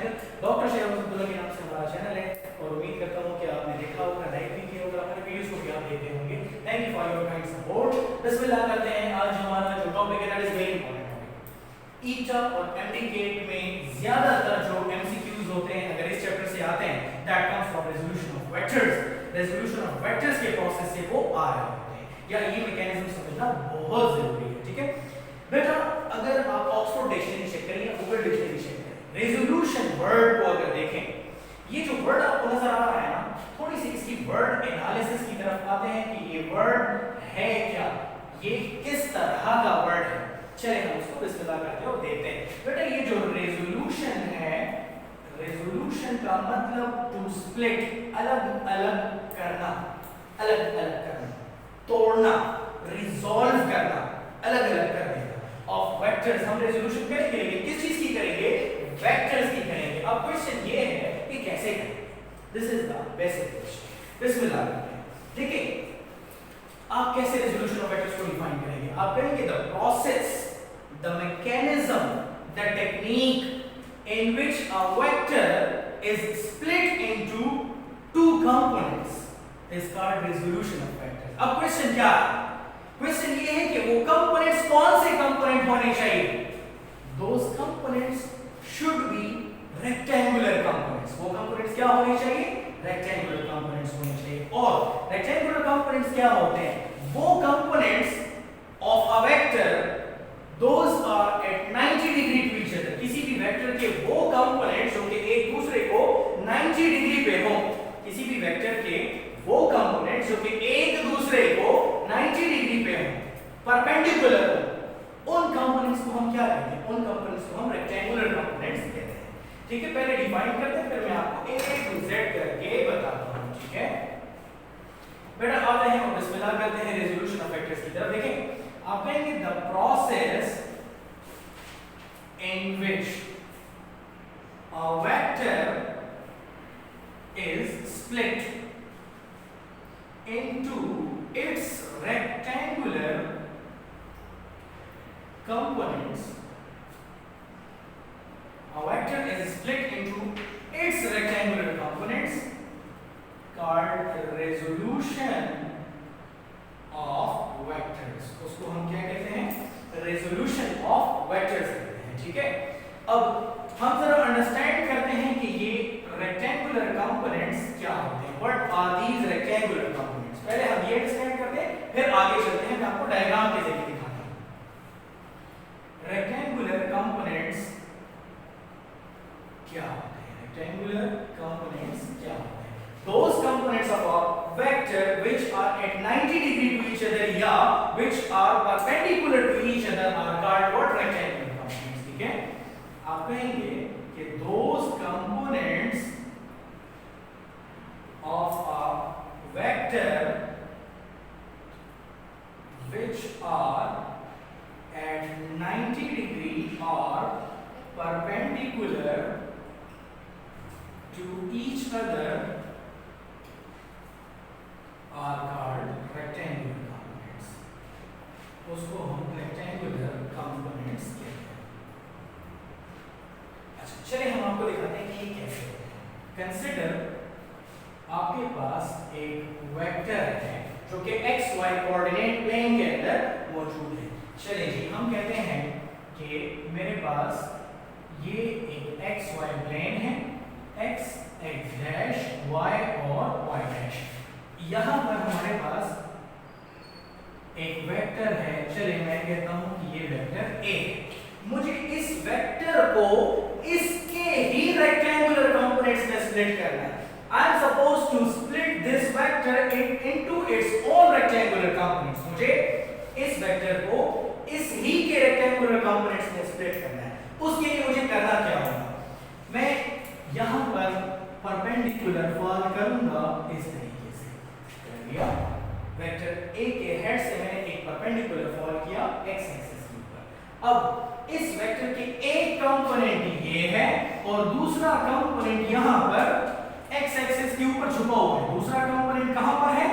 Channel doctor शेरवान Abdullah के नाम से हमारा चैनल है और उम्मीद करता हूं कि आपने देखा होगा, लाइक भी किया होगा, हमारे वीडियोस को भी आप देखते होंगे। Thank you for your kind support. बिस्मिल्लाह करते हैं। आज हमारा जो टॉपिक है that is very important topic. ETEA और एमडीकेट में ज्यादातर जो एमसीक्यूज होते हैं अगर इस चैप्टर से आते हैं that comes from resolution of vectors. Resolution of vectors के प्रोसेस से वो आ रहे होते हैं या ये मैकेनिज्म समझना बहुत जरूरी है। ठीक है बेटा, अगर आप ऑक्सफोर्ड डिक्शनरी चेक करें या गूगल डिक्शनरी चेक करें, रेजोल्यूशन वर्ड को अगर देखें, ये जो वर्ड आपको नजर आ रहा है ना, थोड़ी सी इसकी वर्ड एनालिसिस की तरफ आते हैं कि ये वर्ड है क्या, ये किस तरह का वर्ड है। चलिए हम उसको बिस्मिल्लाह करते हैं और देखते हैं। बेटा ये जो रेजोल्यूशन है, रेजोल्यूशन का मतलब टू स्प्लिट, अलग अलग करना, अलग अलग करना, तोड़ना, रिजॉल्व करना, अलग अलग कर देना ऑफ वेक्टर्स। हम रेजोल्यूशन करेंगे किस चीज की करेंगे? वेक्टर्स की करेंगे। अब क्वेश्चन ये है कि कैसे करेंगे। This is the basic question. बिस्मिल्लाह करते हैं। देखिए आप कैसे रेजोल्यूशन ऑफ वेक्टर्स को डिफाइन करेंगे? आप करेंगे the process, the mechanism, the technique in which a vector is split into two components is called resolution of vectors. अब क्वेश्चन क्या है? क्वेश्चन ये है कि वो कंपोनेंट्स कौन से कंपोनेंट होने चाहिए? Those components should be rectangular components. वो कंपोनेंट्स क्या होने चाहिए? rectangular components होने चाहिए। और rectangular components क्या होते हैं? वो components of a vector those are at 90 degree to each other. किसी भी वेक्टर के वो कंपोनेंट्स जो कि एक दूसरे को 90 डिग्री पे हो, किसी भी वेक्टर के वो कंपोनेंट्स जो कि एक दूसरे को 90 डिग्री पे हो, परपेंडिकुलर हो, उन कंपोनेंट्स को हम क्या कहते हैं? उन कंपोनेंट्स को हम रेक्टेंगुलर कंपोनेंट्स कहते हैं। ठीक है, पहले डिफाइन करते हैं फिर मैं आपको A to Z करके बताता हूं। ठीक है बेटा, आते हैं और बिस्मिल्लाह करते हैं रेजोल्यूशन ऑफ वेक्टर्स की तरफ। देखें आप कहेंगे the process in which a vector is split into its rectangular components. A vector is split into its rectangular components called resolution of vectors. उसको हम क्या कहते हैं? resolution of vectors कहते हैं। ठीक है, अब हम जरा अंडरस्टैंड करते हैं कि ये रेक्टेंगुलर कंपोनेंट्स क्या होते हैं। What are these rectangular components? पहले हम ये अंडरस्टैंड करते हैं फिर आगे चलते हैं। मैं आपको डायग्राम के जरिए दिखाता हूं। रेक्टेंगुलर कंपोनेंट्स क्या होते हैं? रेक्टेंगुलर कंपोनेंट्स क्या होते हैं? those components of a vector which are at 90 degree to each other या which are perpendicular to each other are called what? Rectangular components। ठीक है, आप कहेंगे कि those components of a vector which are at 90 degree or perpendicular to each other are called rectangular components। उसको हम rectangular components कहते हैं। अच्छा चलिए हम आपको दिखाते हैं कि ये कैसे होते हैं। कंसिडर आपके पास एक वेक्टर है जो कि x y कोऑर्डिनेट प्लेन के अंदर मौजूद है। चलिए जी हम कहते हैं कि मेरे पास ये एक x y प्लेन है, x x डैश y और y डैश। यहां पर हमारे पास एक वेक्टर है। चलिए मैं कहता हूं कि ये वेक्टर A। मुझे इस वेक्टर को इसके ही रेक्टेंगुलर कंपोनेंट्स में स्प्लिट करना है। I am suppose to split this vector into its own rectangular components. मुझे इस वेक्टर को इस ही के रेक्टेंगुलर कंपोनेंट्स में स्प्लिट करना है। उसके लिए मुझे करना क्या होगा? मैं यहां पर परपेंडिकुलर फॉल करूंगा इस तरीके से। कर दिया, वेक्टर A के हेड से मैंने एक परपेंडिकुलर फॉल किया x एक्सिस के ऊपर। अब इस वेक्टर के एक कंपोनेंट ये है और दूसरा कंपोनेंट यहां पर x एक्सिस के ऊपर छुपा हुआ है। दूसरा कंपोनेंट कहां पर है?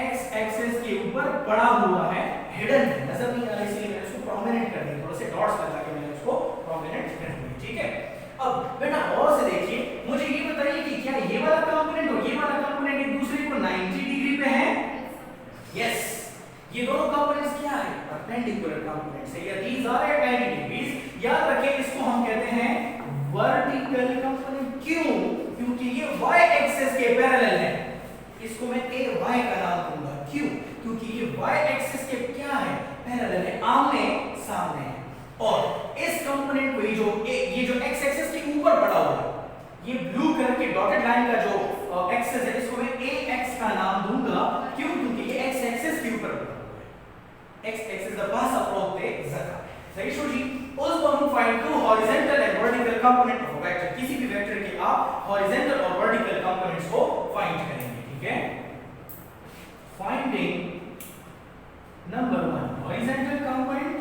x एक्सिस के ऊपर पड़ा हुआ है, हिडन है, नजर नहीं आ रहा, इसलिए मैंने उसको प्रोमिनेंट कर दिया, थोड़े से डॉट्स लगा के मैंने उसको प्रोमिनेंट कर दिया। ठीक है, अब बेटा और से देखिए, मुझे ये बताइए कि क्या ये वाला कंपोनेंट और ये वाला कंपोनेंट एक दूसरे को 90 डिग्री पे है? यस, ये दोनों कंपोनेंट्स क्या है? परपेंडिकुलर कंपोनेंट्स है। या दीज आर एट 90 डिग्रीज। याद रखें, इसको हम कहते हैं वर्टिकल कंपोनेंट। क्यों? क्योंकि ये y एक्सिस के पैरेलल है। इसको मैं a y का नाम दूंगा। क्यों? क्योंकि ये y एक्सिस के क्या है? पैरेलल है, आमने सामने है। और इस कंपोनेंट को ये जो x एक्सिस के ऊपर पड़ा हुआ है, ये ब्लू कलर के डॉटेड लाइन का जो एक्सिस है, इसको मैं ax का नाम दूंगा। क्यों? क्योंकि ये x एक्सिस के ऊपर पड़ा हुआ है। x एक्सिस द पास अप्रोच थे जरा। सही शो जी। उस पर हम find to horizontal and vertical component of vector. किसी भी वेक्टर के आप हॉरिजॉन्टल और वर्टिकल कंपोनेंट्स को फाइंड करेंगे, ठीक है? Finding number 1, horizontal component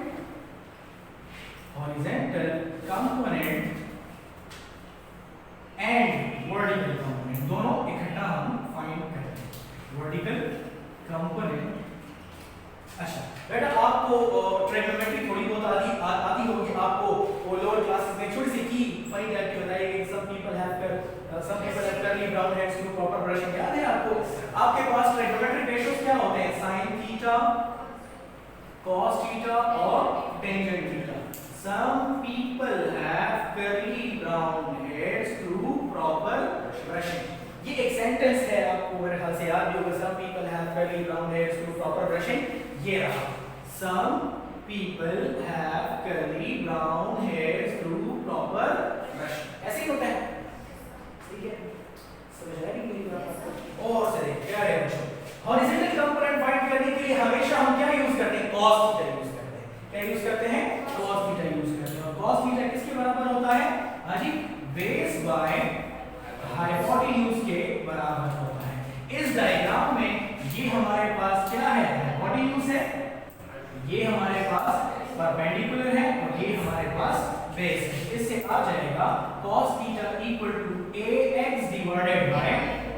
and vertical component, दोनों इकट्ठा हम फाइंड करते हैं। Vertical component. अच्छा बेटा, आपको ट्रिग्नोमेट्री थोड़ी बहुत आती होगी। आपको वो लोअर क्लासेस में छोटी सी की फनी टाइप की बताई गई। सब people have curly brown heads to proper brushing। याद है आपको? आपके पास ट्रिग्नोमेट्रिक रेशियोज क्या होते हैं? sin थीटा, cos थीटा और tangent theta. Some people have curly brown heads to proper brushing। ये एक सेंटेंस है, आपको मेरे ख्याल से याद भी होगा। Some people have curly brown hairs to proper brushing। ये रहा, some people have curly brown hairs to proper brushing। ऐसे ही होता है, ठीक है? समझ आ रही है मेरी बात आपको? और से देखिए क्या है बच्चों, हॉरिजॉन्टल कंपोनेंट फाइंड करने के लिए हमेशा हम क्या यूज करते हैं? cos थीटा यूज करते हैं। क्या यूज करते हैं? cos थीटा यूज करते हैं। और cos थीटा किसके बराबर होता है? हां जी, बेस बाय हाइपोटेन्यूज के बराबर होता है। इस डायग्राम में ये हमारे पास क्या है? हाइपोटेन्यूज है, ये हमारे पास परपेंडिकुलर है और ये हमारे पास बेस है। इससे आ जाएगा cos theta equal to ax divided by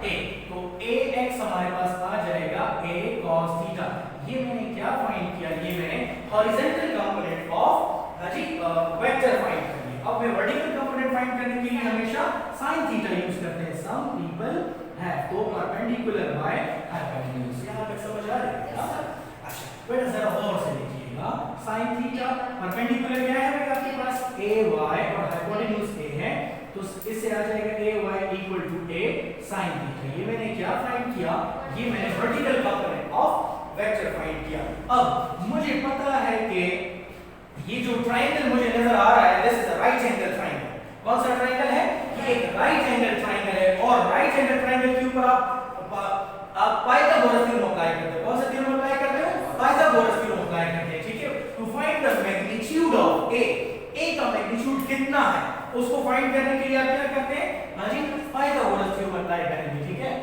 a। तो ax हमारे पास आ जाएगा a cos थीटा। ये मैंने क्या फाइंड किया? ये मैंने हॉरिजॉन्टल कंपोनेंट ऑफ हां जी वेक्टर फाइंड कर लिया। अब मैं वर्टिकल कंपोनेंट फाइंड करने के लिए हमेशा sin थीटा यूज करते हैं। सम पीपल हैव, तो परपेंडिकुलर बाय हाइपोटेन्यूज। यहां तक समझ आ रही है? अच्छा बेटा जरा और से देखिएगा। sin थीटा परपेंडिकुलर क्या है बेटा आपके पास? ay और हाइपोटेन्यूज a है, तो इससे आ जाएगा ay equal to a sin theta. ये मैंने क्या फाइंड किया? ये मैंने vertical component of vector find किया। अब मुझे पता है कि ये जो ट्रायंगल मुझे नजर आ रहा है, this is a right angle triangle. कौन सा ट्रायंगल है? ये एक राइट एंगल ट्रायंगल है। और राइट एंगल ट्रायंगल के ऊपर आप पाइथागोरस थ्योरम अप्लाई करते हो। कौन सा थ्योरम अप्लाई करते हो? पाइथागोरस थ्योरम अप्लाई करते हैं, ठीक है? To find the magnitude of a का मैग्नीट्यूड कितना है, उसको फाइंड करने के लिए आप क्या करते हैं? हां जी, पाइथागोरस थ्योरम अप्लाई करेंगे, ठीक है?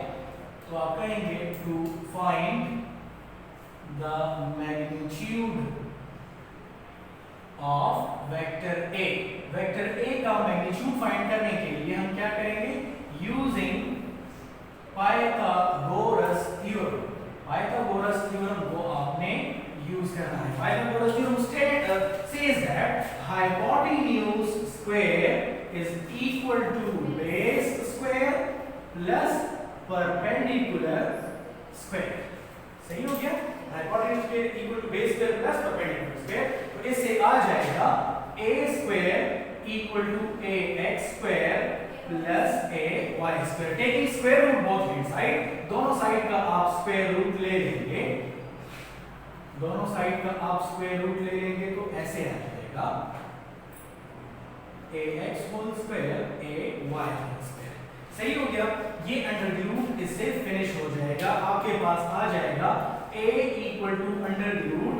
तो आप कहेंगे to find the magnitude of vector a। Vector a का मैग्नीट्यूड फाइंड करने के लिए हम क्या करेंगे? Using Pythagoras theorem. Pythagoras theorem को आपने यूज करना है। Pythagoras theorem says that hypotenuse square is equal to base square plus perpendicular square। सही हो गया? Hypotenuse square equal to base square plus perpendicular square. तो इससे आ जाएगा a square equal to ax square plus ay square. Taking square root both hand side, दोनों side का आप स्क्वायर रूट ले लेंगे। दोनों साइड का आप स्क्वायर रूट ले लेंगे तो ऐसे आ जाएगा ax whole square ay whole square. सही हो गया? ये अंडर रूट इससे फिनिश हो जाएगा। आपके पास आ जाएगा a equal to under root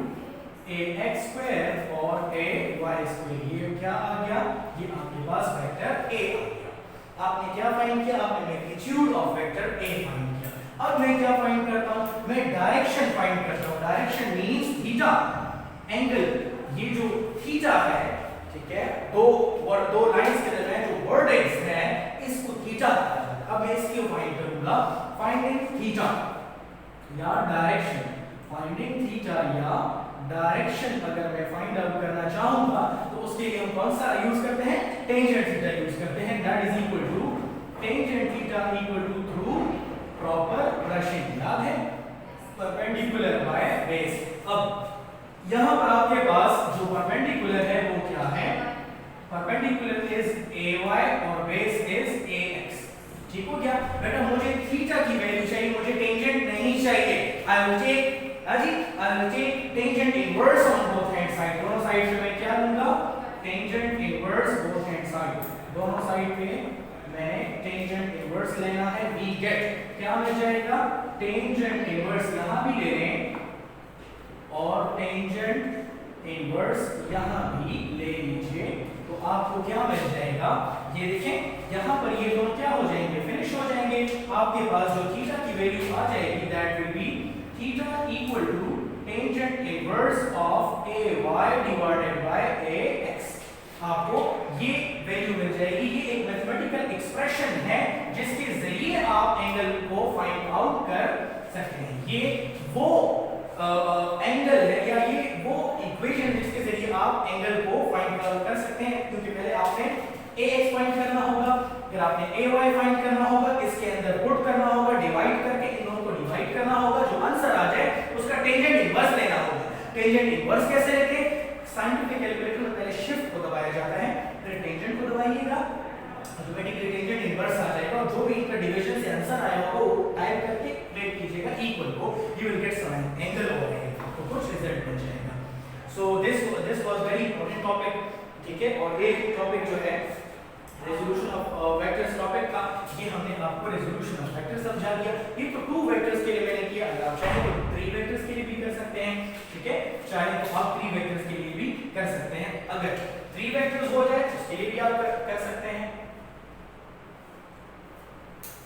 ax square और ay स्क्वायर। ये क्या आ गया? ये आपके पास वेक्टर a आ गया। आपने क्या फाइंड किया? आपने magnitude of vector a find किया। अब मैं क्या फाइंड करता हूं? मैं डायरेक्शन फाइंड करता हूं। Direction means theta angle. ये जो थीटा है, ठीक है, दो लाइंस के दरमियान जो वर्टेक्स है, इसको थीटा कहा जाता है। अब मैं इसको फाइंड करूंगा। फाइंडिंग थीटा या डायरेक्शन। फाइंडिंग थीटा या डायरेक्शन अगर मैं फाइंड आउट करना चाहूंगा तो उसके लिए हम कौन सा यूज करते हैं? टेंजेंट थीटा यूज करते हैं, that is equal to tangent theta equal to through proper brushing, याद है, परपेंडिकुलर बाय बेस। अब यहां पर आपके पास जो परपेंडिकुलर है वो क्या है, परपेंडिकुलर इज ay और बेस इज ax, ठीक हो गया बेटा। मुझे थीटा की वैल्यू चाहिए, मुझे टेंजेंट नहीं चाहिए। I will take tangent inverse on both hand side, दोनों साइड पे मैं क्या लूंगा, tangent inverse both hand side, दोनों साइड पे मैंने टेंजेंट इनवर्स लेना है। वी गेट क्या मिल जाएगा, टेंजेंट इनवर्स यहां भी ले लें और टेंजेंट इनवर्स यहां भी ले लीजिए, तो आपको क्या मिल जाएगा, ये देखें यहां पर ये दोनों क्या हो जाएंगे, फिनिश हो जाएंगे। आपके पास जो थीटा की वैल्यू आ जाएगी that will be theta equal to tangent inverse of ay divided by ax। आपको ये वैल्यू मिल जाएगी। ये एक मैथमेटिकल एक्सप्रेशन है जिसके जरिए आप एंगल को फाइंड आउट कर सकते हैं। ये वो एंगल है या ये वो इक्वेशन जिसके जरिए आप एंगल को फाइंड आउट कर सकते हैं, क्योंकि पहले आपने ax फाइंड करना होगा, फिर आपने ay फाइंड करना होगा, इसके अंदर पुट करना होगा, डिवाइड करके इन दोनों को डिवाइड करना होगा, जो आंसर आ जाए उसका टेंजेंट इनवर्स लेना होगा। टेंजेंट इनवर्स कैसे लेते हैं, साइंटिफिक कैलकुलेटर में पहले शिफ्ट को दबाया जाता है, फिर टेंजेंट को दबाइएगा, ऑटोमेटिकली टेंजेंट इनवर्स आ जाएगा और जो भी इनका डिवीजन से आंसर आया होगा वो टाइप करके प्लेट कीजिएगा इक्वल को, you will get some angle over angle, तो कुछ रिजल्ट मिल जाएगा। So this was very important topic, ठीक है। और एक टॉपिक जो है रेजोल्यूशन ऑफ वेक्टर्स टॉपिक का, ये हमने आपको रेजोल्यूशन ऑफ वेक्टर समझा दिया। ये तो 2 वेक्टर्स के लिए मैंने किया, अगर आप चाहें तो 3 वेक्टर्स के लिए भी कर सकते हैं, ठीक है, चाहे तो आप 3 वेक्टर्स के लिए भी कर सकते हैं। अगर 3 वेक्टर्स हो जाए तो उसके लिए भी आप कर सकते हैं।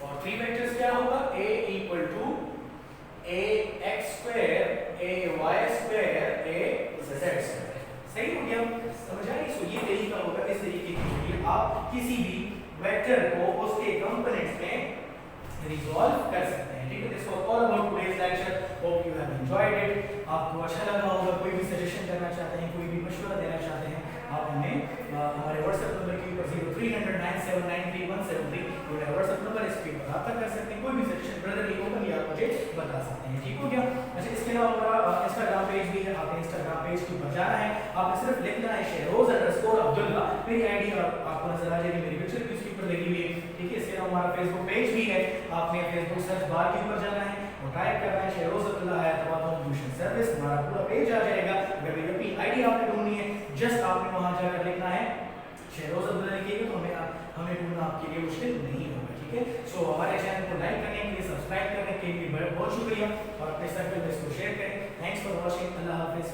और 3 वेक्टर्स क्या होगा, a equal to ax square ay square az square, सही हो गया, समझ आई। सो ये तरीका होगा, इस तरीके के आप किसी भी वेक्टर को उसके कंपोनेंट्स में रिजॉल्व कर सकते हैं, ठीक है। This was all about today's lecture, hope you have enjoyed it. आपको अच्छा लगा होगा। कोई भी सजेशन करना चाहते हैं, कोई भी मशवरा देना चाहते हैं, आप हमें हमारे व्हाट्सएप नंबर के ऊपर 03009793 मेरा व्हाट्सएप नंबर, इस पे रब्ता कर सकते हैं। कोई भी सजेशन ब्रदरली ओपनली आप मुझे बता सकते हैं, ठीक हो गया। अच्छा, इसके अलावा हमारा इंस्टाग्राम पेज भी है, आपने इंस्टाग्राम पेज के ऊपर जाना है, आपने सिर्फ लिखना है शहरोज_अब्दुल्ला, मेरी आईडी आपको नजर आ जाएगी, मेरी पिक्चर भी उसके ऊपर लगी हुई है, ठीक है। इसके अलावा हमारा फेसबुक पेज भी है, आपने फेसबुक सर्च बार के ऊपर जाना है और टाइप करना है Shahroz Abdullah Hyderabad home tuition service, हमारा पूरा पेज आ जाएगा। अगर मेरी अपनी आईडी आपने ढूंढनी है, जस्ट आपने वहां जाकर लिखना है शहरोज अब्दुल्ला लिखिएगा, तो हमें ढूंढना आपके लिए मुश्किल नहीं होगा, ठीक है। सो हमारे चैनल को लाइक करने के लिए, सब्सक्राइब करने के लिए बहुत शुक्रिया और अपने सर्कल में इसको शेयर करें। थैंक्स फॉर वॉचिंग, अल्लाह हाफिज़।